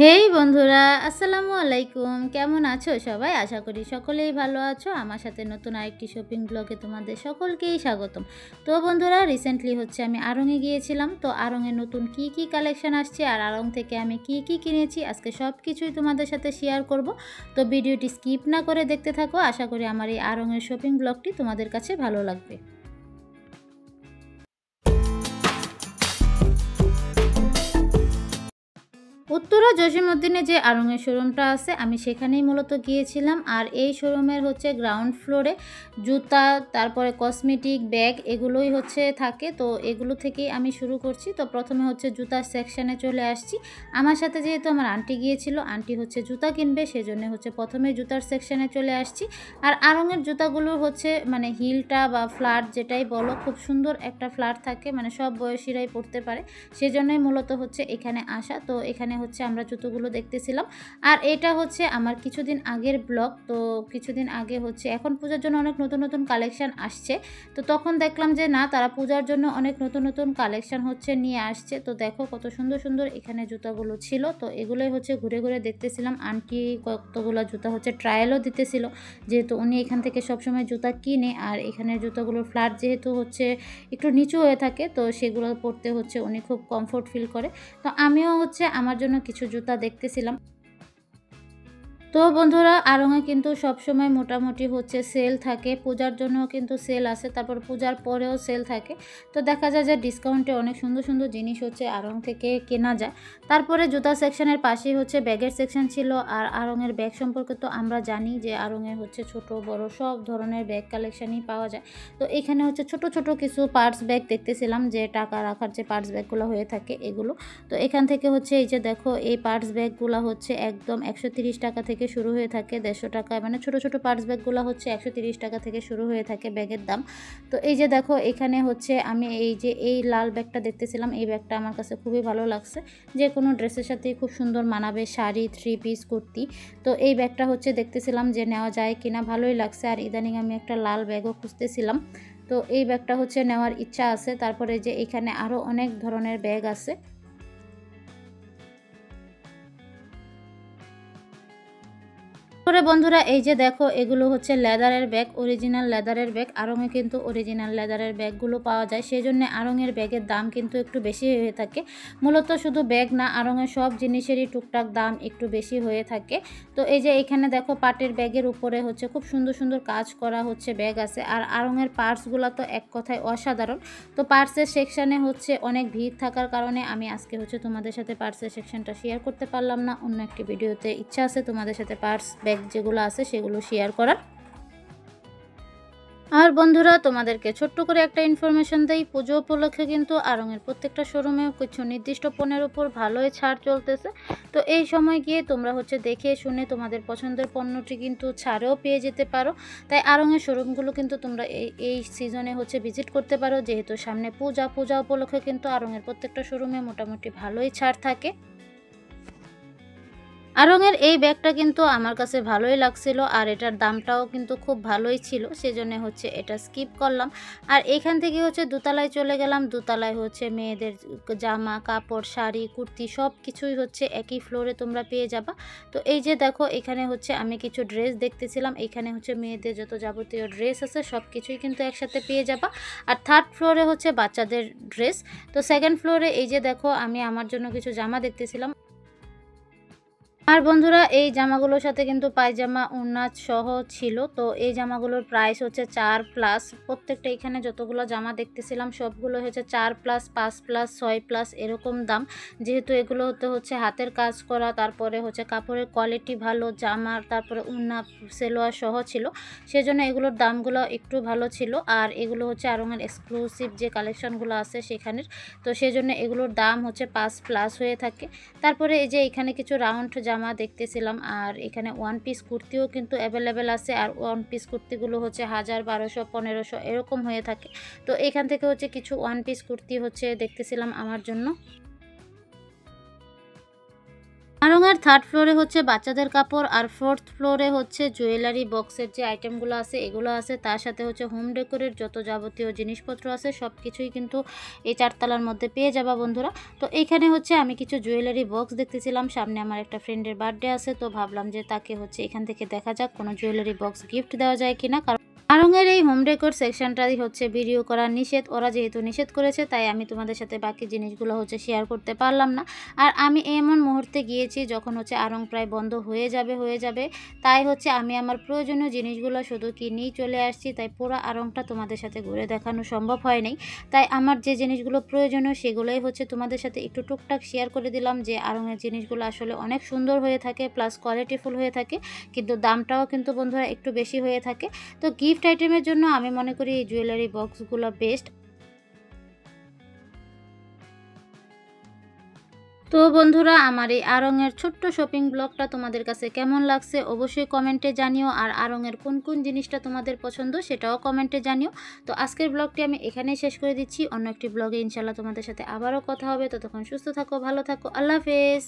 হেই বন্ধুরা, আসসালামু আলাইকুম। কেমন আছো সবাই? আশা করি সকলেই ভালো আছো। আমার সাথে নতুন আরেকটি শপিং ব্লগে তোমাদের সকলকেই স্বাগতম। তো বন্ধুরা, রিসেন্টলি আমি আড়ংয়ে গিয়েছিলাম। তো আড়ংয়ে নতুন কি কি কালেকশন আসছে আর আড়ং থেকে আমি কি কি কিনেছি আজকে সব কিছুই তোমাদের সাথে শেয়ার করব। তো ভিডিওটি স্কিপ না করে দেখতে থাকো। আশা করি আমার এই আড়ংয়ের শপিং ব্লগটি তোমাদের কাছে ভালো লাগবে। উত্তরা জসীমউদ্দিনে যে আড়ংয়ের শোরুমটা আছে আমি সেখানেই মূলত গিয়েছিলাম। আর এই শোরুমের গ্রাউন্ড ফ্লোরে জুতা, তারপরে কসমেটিক, ব্যাগ এগুলোই থাকে। তো এগুলো থেকেই আমি শুরু করছি। তো প্রথমে জুতার সেকশানে চলে আসছি। আমার সাথে যেহেতু আমার আন্টি গিয়েছিল, আন্টি জুতা কিনবে, সেজন্য প্রথমে জুতার সেকশানে চলে আসছি। আর আড়ংয়ের জুতাগুলো মানে হিলটা বা ফ্ল্যাট যেটাই বলো, খুব সুন্দর একটা ফ্ল্যাট থাকে, মানে সব বয়সীরাই পরতে পারে, সেজন্যই মূলত এখানে আসা। তো এখানে আমরা জুতোগুলো দেখতেছিলাম। আর এটা আমার কিছুদিন আগের ব্লগ। তো কিছুদিন আগে এখন পূজার জন্য অনেক নতুন নতুন কালেকশন আসছে। তো তখন দেখলাম যে না, তারা পূজার জন্য অনেক নতুন নতুন কালেকশন নিয়ে আসছে। তো দেখো কত সুন্দর সুন্দর এখানে জুতাগুলো ছিল। তো এগুলোই ঘুরে ঘুরে দেখতেছিলাম। আন্টি কতগুলো জুতা ট্রায়ালও দিতেছিল, যেহেতু উনি এখান থেকে সবসময় জুতা কিনে। আর এখানের জুতাগুলোর ফ্ল্যাট যেহেতু একটু নিচু হয়ে থাকে, তো সেগুলো পরতে উনি খুব কমফোর্ট ফিল করে। তো আমিও আমার জন্য কিছু জুতা দেখতেছিলাম। তো বন্ধুরা, আড়ংয়ে কিন্তু সবসময় মোটামুটি সেল থাকে, পূজার জন্যও কিন্তু সেল আসে, তারপর পূজার পরেও সেল থাকে। তো দেখা যায় যে ডিসকাউন্টে অনেক সুন্দর সুন্দর জিনিস আড়ং থেকে কেনা যায়। তারপরে জুতা সেকশনের পাশেই ব্যাগের সেকশন ছিল। আর আড়ংয়ের ব্যাগ সম্পর্কে তো আমরা জানি যে আড়ংয়ে ছোট বড় সব ধরনের ব্যাগ কালেকশনই পাওয়া যায়। তো এখানে ছোট ছোট কিছু পার্স ব্যাগ দেখতেছিলাম, যে টাকা রাখার যে পার্স ব্যাগগুলো হয়ে থাকে এগুলো। তো এখান থেকে এই যে দেখো, এই পার্স ব্যাগগুলো একদম 130 টাকা থেকে শুরু হয়ে থাকে 150 টাকায়, মানে ছোট ছোট পার্স ব্যাগগুলো 130 টাকা থেকে শুরু হয়ে থাকে ব্যাগের দাম। তো এই যে দেখো, এখানে আমি এই লাল ব্যাগটা দেখতেছিলাম। এই ব্যাগটা আমার কাছে খুবই ভালো লাগছে, যে কোনো ড্রেসের সাথেই খুব সুন্দর মানাবে, শাড়ি, 3 পিস, কুর্তি। তো এই ব্যাগটা দেখতেছিলাম যে নেওয়া যায় কিনা, ভালোই লাগছে। আর ইদানিং আমি একটা লাল ব্যাগও খুঁজতেছিলাম। তো এই ব্যাগটা নেওয়ার ইচ্ছা আছে। তারপরে যে এখানে আরও অনেক ধরনের ব্যাগ আছে। পরে বন্ধুরা, এই যে দেখো, এগুলো লেদারের ব্যাগ, অরিজিনাল লেদারের ব্যাগ। আড়ংয়ে কিন্তু অরিজিনাল লেদারের ব্যাগগুলো পাওয়া যায়, সেই জন্য আড়ংয়ের ব্যাগের দাম কিন্তু একটু বেশি হয়ে থাকে। মূলত শুধু ব্যাগ না, আড়ংয়ের সব জিনিসেরই টুকটাক দাম একটু বেশি হয়ে থাকে। তো এই যে এখানে দেখো, পাটের ব্যাগের উপরে খুব সুন্দর সুন্দর কাজ করা ব্যাগ আছে। আর আড়ংয়ের পার্টসগুলো তো এক কথায় অসাধারণ। তো পার্টসের সেকশানে অনেক ভিড় থাকার কারণে আমি আজকে তোমাদের সাথে পার্টসের সেকশনটা শেয়ার করতে পারলাম না। অন্য একটি ভিডিওতে ইচ্ছা আছে তোমাদের সাথে পার্টস ব্যাগ যেগুলো আছে সেগুলো শেয়ার করার। আর বন্ধুরা, তোমাদেরকে ছোট্ট করে একটা ইনফরমেশন দেই, পুজো উপলক্ষে কিন্তু আড়ংয়ের প্রত্যেকটা শোরুমে কিছু নির্দিষ্ট পণ্যের উপর ভালোই ছাড় চলতেছে। তো এই সময় গিয়ে তোমরা দেখে শুনে তোমাদের পছন্দের পণ্যটি কিন্তু ছাড়েও পেয়ে যেতে পারো। তাই আড়ংয়ের শোরুমগুলো কিন্তু তোমরা এই সিজনে ভিজিট করতে পারো, যেহেতু সামনে পূজা উপলক্ষে কিন্তু আড়ংয়ের প্রত্যেকটা শোরুমে মোটামুটি ভালোই ছাড় থাকে। আড়ংয়ের এই ব্যাগটা কিন্তু আমার কাছে ভালোই লাগছিল, আর এটার দামটাও কিন্তু খুব ভালোই ছিল, সেজন্য এটা স্কিপ করলাম। আর এখান থেকে দোতলায় চলে গেলাম। দোতলায় মেয়েদের জামা কাপড়, শাড়ি, কুর্তি সব কিছুই একই ফ্লোরে তোমরা পেয়ে যাবা। তো এই যে দেখো, এখানে আমি কিছু ড্রেস দেখতেছিলাম। এখানে মেয়েদের যত যাবতীয় ড্রেস আছে সব কিছুই কিন্তু একসাথে পেয়ে যাবা। আর থার্ড ফ্লোরে বাচ্চাদের ড্রেস। তো সেকেন্ড ফ্লোরে এই যে দেখো, আমি আমার জন্য কিছু জামা দেখতেছিলাম। আর বন্ধুরা, এই জামাগুলোর সাথে কিন্তু পায়জামা ওড়না সহ ছিল। তো এই জামাগুলোর প্রাইস 4+। প্রত্যেকটা এখানে যতগুলো জামা দেখতেছিলাম সবগুলো 4+, 5+, 6+ এরকম দাম। যেহেতু এগুলো হাতের কাজ করা, তারপরে কাপড়ের কোয়ালিটি ভালো, জামার তারপরে ওড়না সেলোয়ার সহ ছিল, সেজন্য এগুলোর দামগুলো একটু ভালো ছিল। আর এগুলো আড়ংয়ের এক্সক্লুসিভ যে কালেকশনগুলো আছে সেখানের, তো সেজন্য এগুলোর দাম 5+ হয়ে থাকে। তারপরে এই যে এখানে কিছু রাউন্ড জামা দেখতেছিলাম। আর এখানে 1 পিস কুর্তিও কিন্তু অ্যাভেলেবেল আছে। আর 1 পিস কুর্তিগুলো 1000, 1200, 1500 এরকম হয়ে থাকে। তো এখান থেকে কিছু 1 পিস কুর্তি দেখতেছিলাম আমার জন্য। আড়ংয়ের থার্ড ফ্লোরে হচ্ছে বাচ্চাদের কাপড়, আর ফোর্থ ফ্লোরে হচ্ছে জুয়েলারি বক্সের যে আইটেমগুলো আছে এগুলো আছে, তার সাথে হচ্ছে হোম ডেকোরের যত যাবতীয় জিনিসপত্র আছে সব কিছুই কিন্তু এই 4 তলার মধ্যে পেয়ে যাবা বন্ধুরা। তো এইখানে হচ্ছে আমি কিছু জুয়েলারি বক্স দেখতেছিলাম, সামনে আমার একটা ফ্রেন্ডের বার্থডে আছে, তো ভাবলাম যে তাকে হচ্ছে এখান থেকে দেখা যাক কোনো জুয়েলারি বক্স গিফট দেওয়া যায় কিনা। কারণ আড়ংয়ের এই হোম ডেকোর সেকশনটাই হচ্ছে ভিডিও করা নিষেধ, ওরা যেহেতু নিষেধ করেছে তাই আমি তোমাদের সাথে বাকি জিনিসগুলো হচ্ছে শেয়ার করতে পারলাম না। আর আমি এমন মুহূর্তে গিয়েছি যখন হচ্ছে আড়ং প্রায় বন্ধ হয়ে যাবে, তাই হচ্ছে আমি আমার প্রয়োজনীয় জিনিসগুলো শুধু কিনেই চলে আসছি, তাই পুরো আড়ংটা তোমাদের সাথে ঘুরে দেখানো সম্ভব হয় নাই। তাই আমার যে জিনিসগুলো প্রয়োজনীয় সেগুলোই হচ্ছে তোমাদের সাথে একটু টুকটাক শেয়ার করে দিলাম, যে আড়ংয়ের জিনিসগুলো আসলে অনেক সুন্দর হয়ে থাকে, প্লাস কোয়ালিটিফুল হয়ে থাকে, কিন্তু দামটাও কিন্তু বন্ধুরা একটু বেশি হয়ে থাকে। তো গিফট আইটেমের জন্য আমি মনে করি এই জুয়েলারি বক্সগুলো বেস্ট। তো বন্ধুরা, আমার এই আড়ংয়ের ছোট্ট শপিং ব্লগটা তোমাদের কাছে কেমন লাগছে অবশ্যই কমেন্টে জানিও, আর আড়ংয়ের কোন কোন জিনিসটা তোমাদের পছন্দ সেটাও কমেন্টে জানিও। তো আজকের ব্লগটি আমি এখানেই শেষ করে দিচ্ছি, অন্য একটি ব্লগে ইনশাল্লাহ তোমাদের সাথে আবারও কথা হবে। ততক্ষণ সুস্থ থাকো, ভালো থাকো, আল্লাহ হাফেজ।